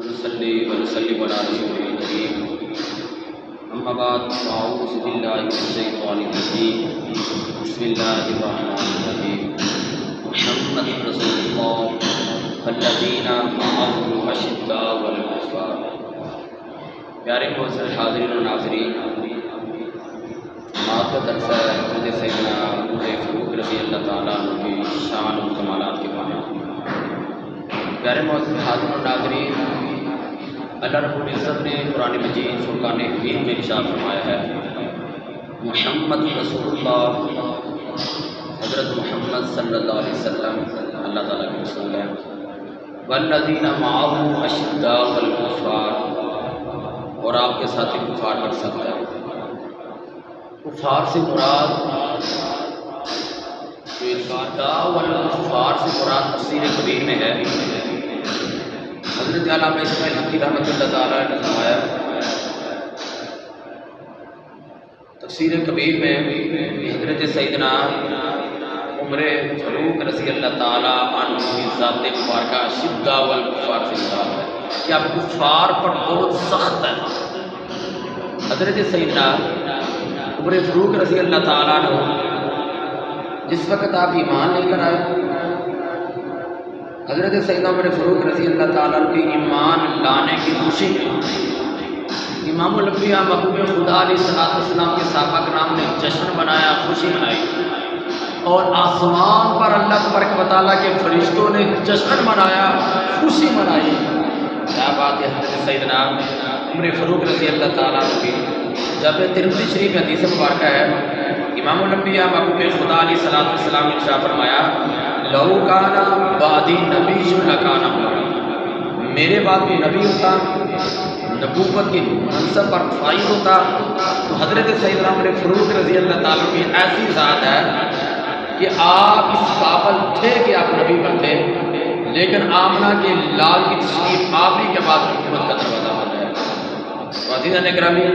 ونصلي ونسلم على رسوله الكريم أما بعد فأعوذ بالله من الشيطان الرجيم بسم الله الرحمن الرحيم محمد رسول الله والذين معه أشداء على الكفار. پیارے معزز حاضرین و ناظرین، آپ کا درس ہے حضرت سیدنا عمر فاروق رضی اللہ تعالیٰ عنہ کی شان و کمالات کے بارے میں. پیارے معزز حاضرین و ناظرین، اللہ رب العزت نے قرآن مجید فرقان حمید میں ارشاد فرمایا ہے، محمد رسول اللہ، حضرت محمد صلی اللہ علیہ وسلم اللہ تعالیٰ کے رسول ہیں. والذین معه اشداء علی الکفار، اور آپ کے ساتھ کفار کر سکتا ہے. کفار سے مراد کفار سے مراد تفسیر کبیر میں ہے. حضرت علامہ اسماعیل حقی رحمۃ اللہ تعالیٰ نے فرمایا تفسیر کبیر میں حضرت سیدنا عمر فاروق رضی اللہ تعالیٰ عنہ کی ذات مبارکہ شدہ والکفار سے مراد ہے کہ آپ کفار پر بہت سخت ہے. حضرت سیدنا عمر فاروق رضی اللہ تعالیٰ عنہ جس وقت آپ ایمان لے کر آئے، حضرت سیدنا عمر فاروق رضی اللہ تعالیٰ عنہ کے ایمان لانے کی خوشی میں امام الانبیاء محبوب خدا علیہ السلام کے صحابہ کرام نے جشن منایا، خوشی منائی، اور آسمان پر اللہ تبارک و تعالیٰ کے فرشتوں نے جشن منایا، خوشی منائی. کیا بات ہے. حضرت سیدنا عمر فاروق رضی اللہ تعالیٰ عنہ کی جب ترمذی شریف میں حدیث مبارکہ ہے، امام الانبیاء محبوب خدا علیہ السلام نے ارشاد فرمایا، لو کانا بعدی نبی لکانا، میرے بعد کوئی نبی ہوتا، نبوت کی منصب پر فائز ہوتا تو حضرت سیدنا عمر فاروق رضی اللہ تعالیٰ کی ایسی ذات ہے کہ آپ اس قابل تھے کہ آپ نبی بنتے، لیکن آمنہ کے لال کی تشریف آوری کے بعد حکومت کا دروازہ بن گیا. عزیزان اکرامی،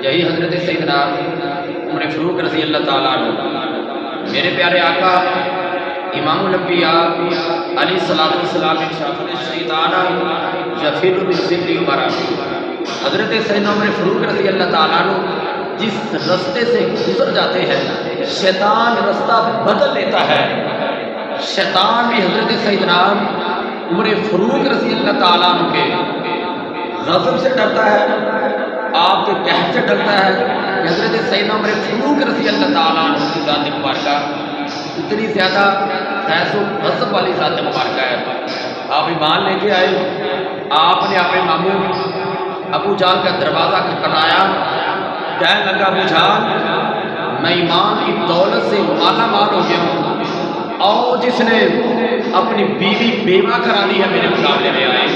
یہی حضرت سیدنا عمر فاروق رضی اللہ تعالیٰ عنہ میرے پیارے آقا امام الانبیاء علیہ السلام نے شافر شیطانہ یفر بالذل عمرہ، حضرت سیدنا عمر فاروق رضی اللہ تعالیٰ عنہ جس رستے سے گزر جاتے ہیں شیطان رستہ بدل لیتا ہے. شیطان بھی حضرت سیدنا عمر فاروق رضی اللہ تعالیٰ عنہ کے غضب سے ڈرتا ہے، آپ کے قہر سے ڈرتا ہے کہ حضرت سیدنا عمر فاروق رضی اللہ تعالیٰ عنہ کی ذات مبارکہ اتنی زیادہ خیز و غضب والی ذات مبارکہ ہے. آپ ایمان لے کے آئے، آپ نے اپنے ماموں ابو جہل کا دروازہ کھٹکھٹایا، کہنے لگا، ابو جہل میں ایمان کی دولت سے مالا مال ہو گیا ہوں، اور جس نے اپنی بیوی بیوہ کرانی ہے میرے مقابلے میں آئے،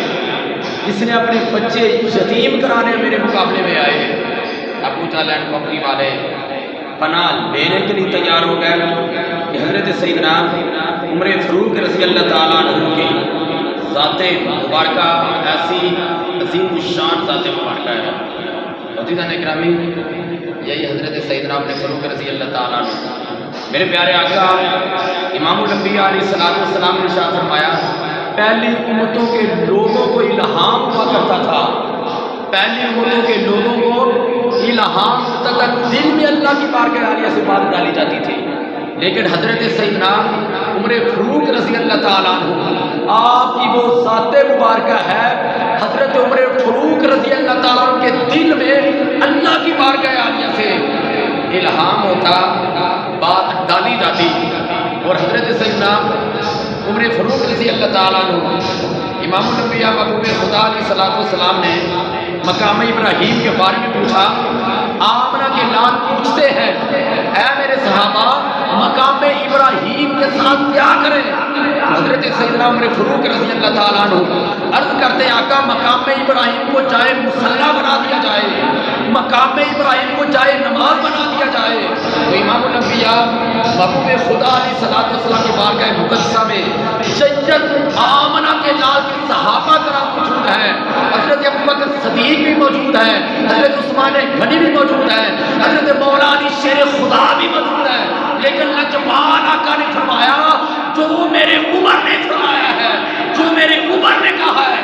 جس نے اپنے بچے یتیم کرانے میرے مقابلے میں آئے. ابو جہل اینڈ کمپنی والے پناہ لینے کے لیے تیار ہو گئے کہ حضرت سیدنا عمر فاروق رضی اللہ تعالیٰ عنہ کی ذات مبارکہ ایسی عظیم الشان ذات مبارکہ ہے. عزیزان اکرامی، یہی حضرت سیدنا عمر فاروق رضی اللہ تعالیٰ عنہ میرے پیارے آقا امام الانبیاء علیہ السلام نے ارشاد فرمایا، پہلی امتوں کے لوگوں کو الہام ہوا کرتا تھا، پہلی امتوں کے لوگوں کو الہام تک دل میں اللہ کی بارگاہ عالیہ سے بات ڈالی جاتی تھی، لیکن حضرت سیدنا عمر فاروق رضی اللہ تعالیٰ عنہ آپ کی وہ ذات مبارکہ ہے، حضرت عمر فاروق رضی اللہ تعالیٰ عنہ کے دل میں اللہ کی بارگاہ عالیہ سے الہام ہوتا، بات ڈالی جاتی، اور حضرت سیدنا عمر فاروق رضی اللہ تعالیٰ عنہ امام الانبیاء محبوب خدا علیہ السلام نے مقام ابراہیم کے بارے میں پوچھا. آمنہ کے لال پوچھتے ہیں، اے میرے صحابہ مقام ابراہیم کے ساتھ کیا کریں؟ حضرت سیدنا عمر فاروق رضی اللہ تعالیٰ عنہ عرض کرتے، آقا مقام ابراہیم کو چاہے مصلی بنا دیا جائے، مقام ابراہیم کو چاہے نماز بنا دیا جائے. تو امام الانبیاء محبوب خدا علیہ السلام کی بارگاہ مقدسہ میں سید آمنہ کے لال کے صحابہ کرام موجود ہیں، حضرت ابوبکر صدیق بھی موجود ہیں، حضرت عثمان غنی بھی موجود ہیں، حضرت مولا علی شیر خدا بھی موجود ہے، لیکن لجپال آقا نے فرمایا جو میرے عمر نے فرمایا ہے، جو میرے عمر نے کہا ہے.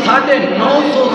950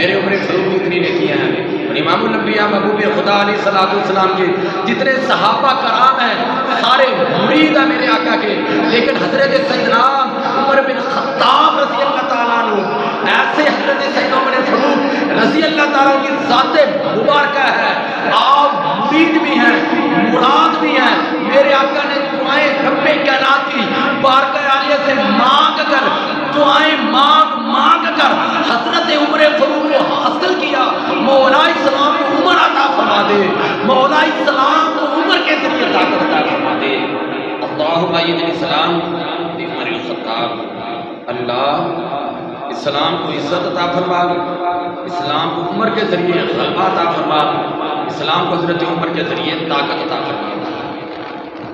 میرے عمر فاروق اتنی نیکیاں ہیں۔ اور امام الانبیاء محبوب خدا علیہ السلام کے جتنے صحابہ کرام ہیں سارے مرید ہیں میرے آقا کے، لیکن حضرت سیدنا عمر بن خطاب رضی اللہ تعالیٰ عنہ ایسے حضرت سیدنا عمر فاروق رضی اللہ تعالیٰ عنہ کی ذات مبارکہ ہے، آپ مرید بھی ہیں مراد بھی ہیں۔ میرے آقا نے دعائیں رب کائنات کی بارگاہ عالیہ سے مانگ کر دعائیں مانگ کر حضرت عمر فاروق کو حاصل کیا، مولا السلام کو عمر عطا فرما دے، مولا السلام کو عمر کے ذریعے طاقت عطا فرما دے۔ اللہم ایدنی السلام بعمر الخطاب، اللہ اسلام کو عزت عطا فرما، اسلام کو عمر کے ذریعے غلبہ عطا فرما، اسلام کو حضرت عمر کے ذریعے طاقت عطا فرما۔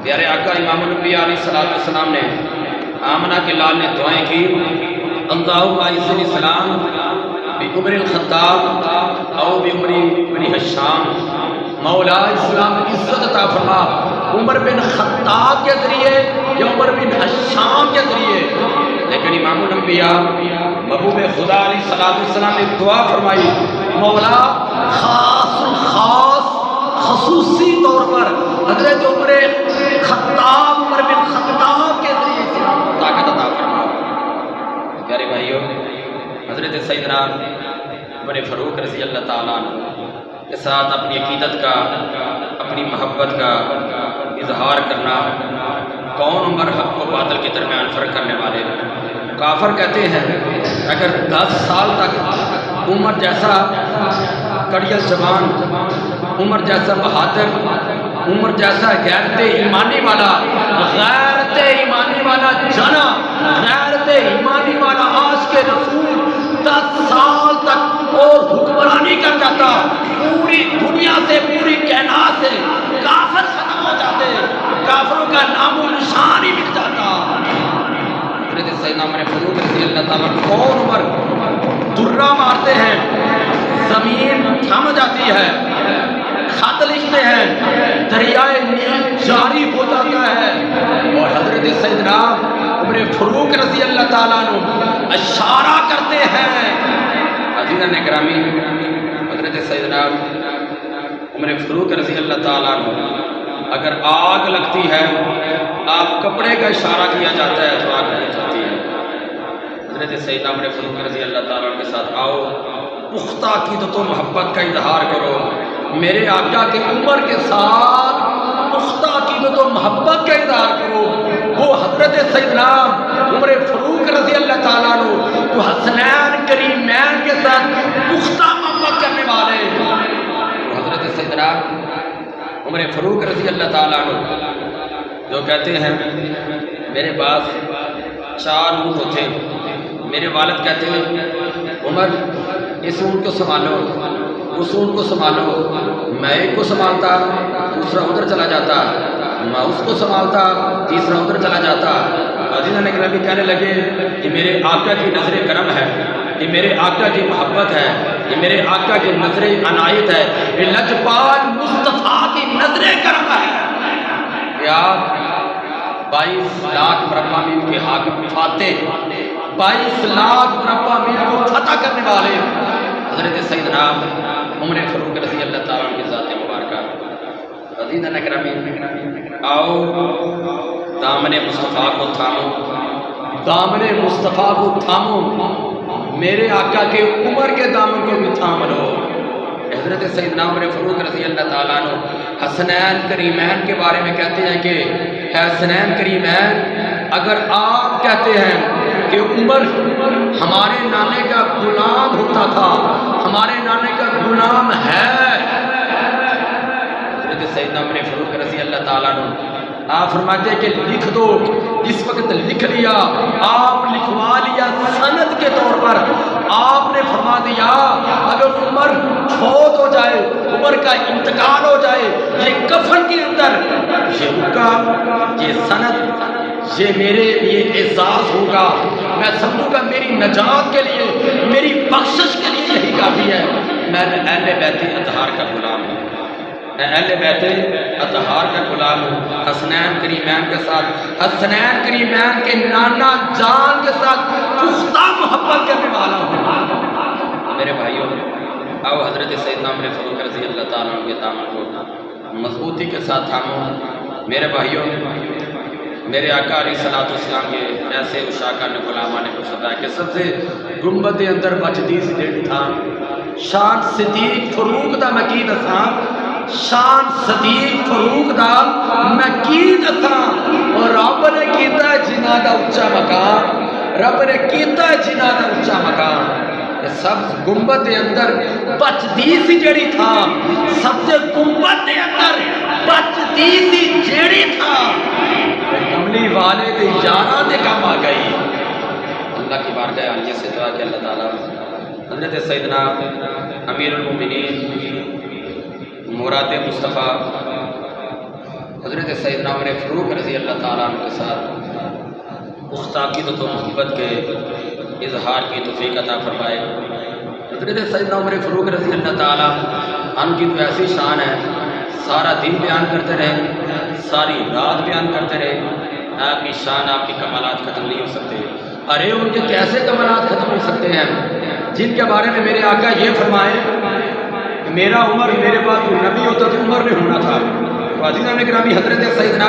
پیارے آقا امام الانبیاء علیہ السلام نے آمنہ کے لال نے دعائیں کی، اللہم اعزنی السلام بعمر الخطاب او بعمر بن حشام، مولا اسلام عزت عطا فرما عمر بن خطاب کے ذریعے یا عمر بن حشام کے ذریعے۔ لیکن امام الانبیاء محبوب خدا علیہ السلام نے دعا فرمائی، مولا خاص خصوصی طور پر حضرت عمر بن خطاب کے ذریعے طاقت عطا فرما۔ پیارے بھائیوں، حضرت سیدنا عمر فاروق رضی اللہ تعالیٰ عنہ کے ساتھ اپنی عقیدت کا اپنی محبت کا اظہار کرنا، کون عمر حق و باطل کے درمیان فرق کرنے والے؟ کافر کہتے ہیں اگر 10 سال تک عمر جیسا کڑیل زبان، عمر جیسا بہادر، عمر جیسا غیرت ایمانی والا جنا، غیرت ایمانی والا عاشق رسول 10 سال تک اور حکمرانی کر جاتا، پوری دنیا سے پوری کائنات سے کافر ختم ہو جاتے، کافروں کا نام و نشان ہی مٹ جاتا۔ حضرت سیدنا عمر فاروق رضی اللہ تعالیٰ کون عمر درہ مارتے ہیں، زمین تھم جاتی ہے، خط لکھتے ہیں، دریائے نیل جاری ہو جاتا ہے، اور حضرت سیدنا عمر فاروق رضی اللہ تعالیٰ عنہ اشارہ کرتے ہیں۔ عزیزان گرامی، حضرت سیدنا عمر فاروق رضی اللہ تعالیٰ عنہ اگر آگ لگتی ہے، آپ کپڑے کا اشارہ کیا جاتا ہے تو آگ نہیں جاتی ہے۔ حضرت سیدنا عمر فاروق رضی اللہ تعالیٰ عنہ کے ساتھ آؤ، پختہ عقیدت و محبت کا اظہار کرو، میرے آقا کے عمر کے ساتھ پختہ عقیدت و محبت کا اظہار کرو۔ وہ حضرت سیدنا عمر فاروق رضی اللہ تعالیٰ عنہ جو حسنین کریمین کے ساتھ پختہ محبت کرنے والے، حضرت سیدنا عمر فاروق رضی اللہ تعالیٰ عنہ جو کہتے ہیں میرے پاس 4 اونٹ ہوتے، میرے والد کہتے ہیں عمر اس اونٹ کو سنبھالو، اس اونٹ کو سنبھالو، میں ایک کو سنبھالتا، دوسرا ادھر چلا جاتا، میں اس کو سنبھالتا، تیسرا ادھر چلا جاتا۔ عزیزان گرامی کہنے لگے کہ میرے آقا کی نظر کرم ہے، یہ میرے آقا کی محبت ہے، یہ میرے آقا کی نظر عنایت ہے، یہ لجپال مصطفیٰ کی نظر کرم ہے کہ آپ 22 لاکھ مربع میل کے حاکم فاتح، 22 لاکھ مربع میل کو فتح کرنے والے حضرت سیدنا عمر فاروق رضی اللہ تعالیٰ عنہ کی ذات مبارکہ۔ عزیزان گرامی، آؤ دامن مصطفیٰ کو تھامو، دامن مصطفیٰ کو تھامو، میرے آقا کے عمر کے دامن کو بھی تھام لو۔ حضرت سیدنا عمر فاروق رضی اللہ تعالیٰ عنہ حسنین کریمین کے بارے میں کہتے ہیں کہ حسنین کریمین، اگر آپ کہتے ہیں کہ عمر ہمارے نانے کا غلام ہوتا تھا، ہمارے نانے کا غلام ہے، حضرت سیدنا عمر فاروق رضی اللہ تعالیٰ عنہ آپ فرماتے ہیں کہ لکھ دو، اس وقت لکھ لیا، آپ لکھوا لیا سند کے طور پر، آپ نے فرما دیا اگر عمر فوت ہو جائے، عمر کا انتقال ہو جائے، یہ کفن کے اندر یہ رکا، یہ سند، یہ میرے لیے اعزاز ہوگا، میں سمجھوں گا میری نجات کے لیے، میری بخشش کے لیے یہی کافی ہے، میں اہل بیت اطہار کا غلام ہوں، میں اہل بیت اطہار کا غلام ہوں، حسنین کریمین کے ساتھ، حسنین کریمین کے نانا جان کے ساتھ پختہ محبت کرنے والا ہوں۔ میرے بھائیوں، آؤ حضرت سیدنا عمر فاروق رضی اللہ تعالیٰ عنہ کے دامن کو مضبوطی کے ساتھ تھامو۔ میرے بھائیوں، میرے آقا علیہ الصلوۃ والسلام کے ایسے اشاکہ نے غلامہ نے کچھ بتایا کہ سب سے گنبد اندر بچدی سی ڈیڑھ تھا، شان صدیق فاروق دا مکید اساں، شان صدیق فاروق دا مکید اساں، اور رب نے کیتا ہے جنہ دا اچا مقام، رب نے کیتا ہے جنہ دا اچا مقام۔ سب گنبد اندر بچدی سی جڑی تھا، سب سے گنبد اندر بچدی سی جڑی تھا، کملی والے دے یاراں دے کم آ گئی۔ اللہ کی بارگاہ عالیہ سے دعا کہ اللہ تعالیٰ حضرت سیدنا امیر المومنین مراد مصطفیٰ حضرت سیدنا عمر فاروق رضی اللہ تعالیٰ عنہ کے ساتھ عقیدت و محبت کے اظہار کی توفیق عطا فرمائے۔ حضرت سیدنا عمر فاروق رضی اللہ تعالیٰ عنہ کی تو ایسی شان ہے، سارا دن بیان کرتے رہے، ساری رات بیان کرتے رہے، آپ کی شان، آپ کی کمالات ختم نہیں ہو سکتے۔ ارے ان کے کیسے کمالات ختم ہو سکتے ہیں جن کے بارے میں میرے آقا یہ فرمائے کہ میرا عمر، میرے بعد نبی ہوتا تو عمر میں ہونا تھا۔ عزیزان گرامی، حضرت سیدنا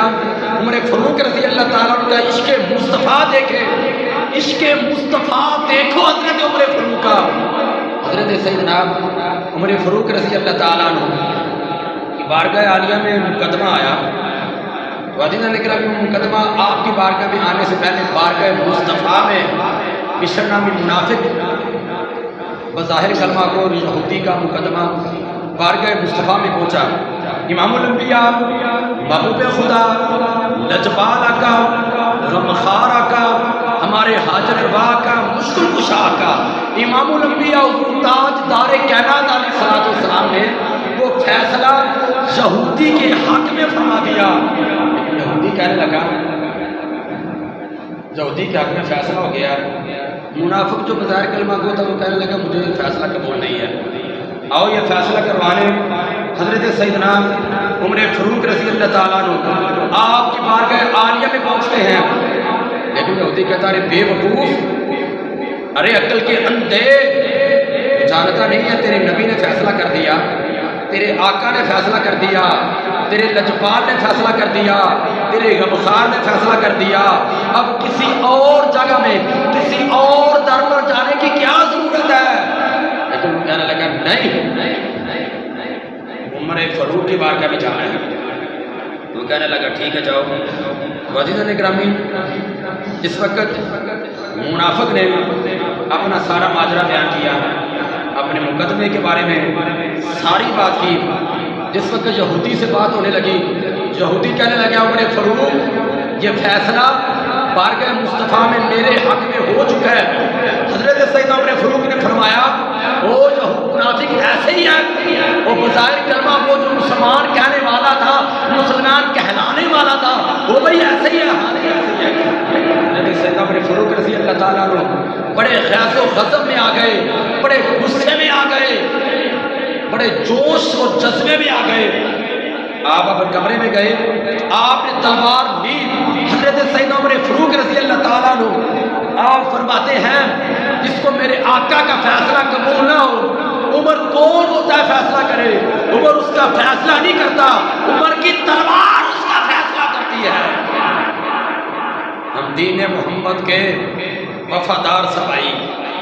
عمر فاروق رضی اللہ تعالیٰ عنہ کا عشق مصطفیٰ دیکھے، عشق مصطفیٰ دیکھو حضرت عمر فاروق کا۔ حضرت سیدنا عمر فاروق رضی اللہ تعالیٰ عنہ کی بارگاہ عالیہ میں مقدمہ آیا، عزیزان گرامی مقدمہ آپ کی بارگاہ میں آنے سے پہلے بارگاہ مصطفیٰ میں بشر نامی منافق بظاہر کلمہ کو یہودی کا مقدمہ بارگاہ مصطفیٰ میں پہنچا۔ امام الانبیاء، محبوب خدا، لجپال آقا، غمخوار آقا، ہمارے حاجت روا کا، مشکل کشا کا، امام الانبیاء تاج دار کائنات علیہ الصلوۃ والسلام نے وہ فیصلہ یہودی کے حق میں فرما دیا۔ یہودی کہنے لگا، یہودی کے حق میں فیصلہ ہو گیا۔ منافق جو بظاہر کلمہ گو تھا وہ کہنے لگا مجھے فیصلہ قبول نہیں ہے، آؤ یہ فیصلہ کروانے حضرت سیدنا عمر فاروق رضی اللہ تعالیٰ عنہ آپ کی بارگاہ عالیہ میں پہنچتے ہیں۔ لیکن یہودی کہتا ہے بے وقوف، ارے عقل کے اندھے، جانتا نہیں ہے تیرے نبی نے فیصلہ کر دیا، تیرے آقا نے فیصلہ کر دیا، تیرے لجپال نے فیصلہ کر دیا، تیرے غمخوار نے فیصلہ کر دیا، اب کسی اور جگہ میں کسی اور در پر جانے کی کیا ضرورت ہے؟ لیکن وہ کہنے لگا نہیں، عمر فاروق کی بارگاہ میں جانا ہے۔ وہ کہنے لگا ٹھیک ہے جاؤ۔ عزیزان گرامی، اس وقت منافق نے اپنا سارا ماجرا بیان کیا، اپنے مقدمے کے بارے میں ساری بات کی۔ جس وقت یہودی سے بات ہونے لگی، یہودی کہنے لگا عمر فاروق یہ فیصلہ بارگاہ مصطفیٰ میں میرے حق میں ہو چکا ہے۔ حضرت سیدنا عمر فاروق نے فرمایا وہ جو منافق ایسے ہی ہے، وہ بظاہر کلمہ وہ جو مسلمان کہنے والا تھا، مسلمان کہلانے والا تھا، وہ بھائی ایسے ہی ہے، حضرت سیدنا عمر فاروق رضی اللہ تعالیٰ عنہ بڑے خیز و غضب میں آ گئے، بڑے غصے میں آ گئے، بڑے جوش اور جذبے میں آ گئے۔ آپ اپنے کمرے میں گئے، آپ نے تلوار لی، حضرت سیدنا عمر فاروق رضی اللہ تعالیٰ عنہ آپ فرماتے ہیں جس کو میرے آقا کا فیصلہ قبول نہ ہو، عمر کون ہوتا ہے فیصلہ کرے؟ عمر اس کا فیصلہ نہیں کرتا، عمر کی تلوار اس کا فیصلہ کرتی ہے۔ ہم دین محمد کے وفادار سپاہی،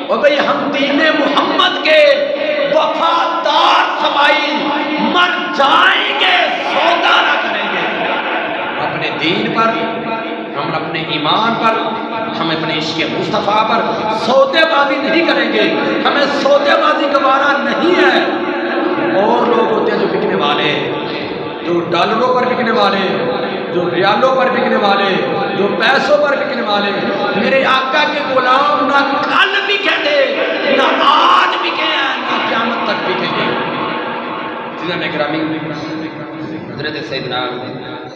اور بھئی ہم دین محمد کے وفادار سپاہی، مر جائیں گے سودا نہ کریں گے۔ اپنے دین پر، ہم اپنے ایمان پر، ہم اپنے عشق مصطفیٰ پر سودے بازی نہیں کریں گے، ہمیں سودے بازی گوارا نہیں ہے۔ اور لوگ ہوتے ہیں جو بکنے والے، جو ڈالروں پر بکنے والے، جو ریالوں پر بکنے والے، جو پیسوں پر بکنے والے۔ میرے آقا کے غلام نہ کل بکے تھے، نہ آج بکے ہیں، نہ قیامت تک بکیں گے۔ عزیزان گرامی، حضرت سیدنا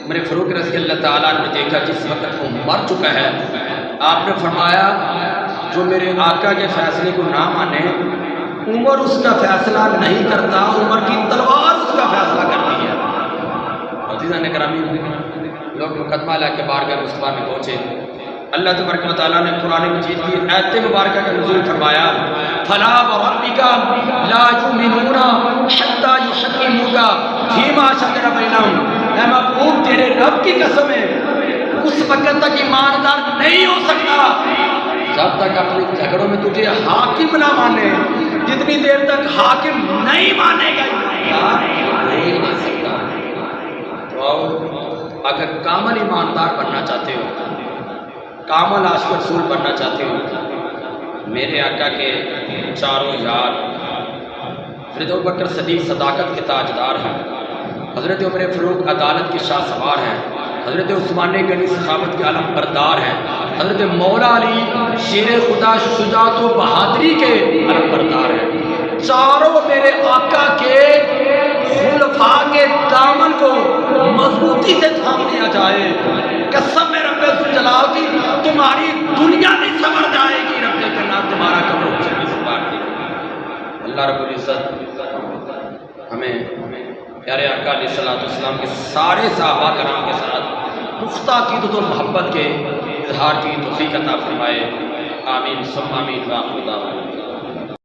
عمر فاروق رضی اللہ تعالیٰ نے دیکھا جس وقت وہ مر چکا ہے، آپ نے فرمایا جو میرے آقا کے فیصلے کو نہ مانے، عمر اس کا فیصلہ نہیں کرتا، عمر کی تلوار اس کا فیصلہ کرتی ہے۔ عزیزان گرامی، لوگ مقدمہ لا کے بارگاہ مصطفیٰ میں پہنچے۔ اللہ تبارک و تعالیٰ نے قرآن مجید کی آیت مبارکہ کا نزول فرمایا، فلا وربک لا یؤمنون حتی یحکموک فیما شجر بینہم، اے محبوب تیرے رب کی قسم ہے اس وقت تک ایماندار نہیں ہو سکتا جب تک اپنے جھگڑوں میں تجھے حاکم نہ مانے، جتنی دیر تک حاکم نہیں مانے گا ایماندار ہو ہی نہیں سکتا۔ تو اگر کامل ایماندار بننا چاہتے ہو، کامل عاشق رسول بننا چاہتے ہو، میرے آقا کے چاروں یار حضرت ابوبکر صدیق صداقت کے تاجدار ہیں، حضرت عمر فاروق عدالت کے شاہ سوار ہیں، حضرت عثمان غنی سخاوت کے علم بردار ہیں، حضرت مولا علی شیر خدا شجاعت و بہادری کے علم بردار ہیں۔ چاروں میرے آقا کے خلفاء کے دامن کو مضبوطی سے تھام لیا جائے، قسم میں رب ذوالجلال کی تمہاری دنیا بھی سنور جائے گی، رب کے نام تمہارا قبر بھی سنوار دے گی۔ اللہ رب العزت ہمیں پیارے آقا علیہ الصلوۃ والسلام کے سارے صحابہ کرام کے ساتھ پختہ عقیدت و محبت کے اظہار کی توفیق عطا فرمائے، آمین ثم آمین۔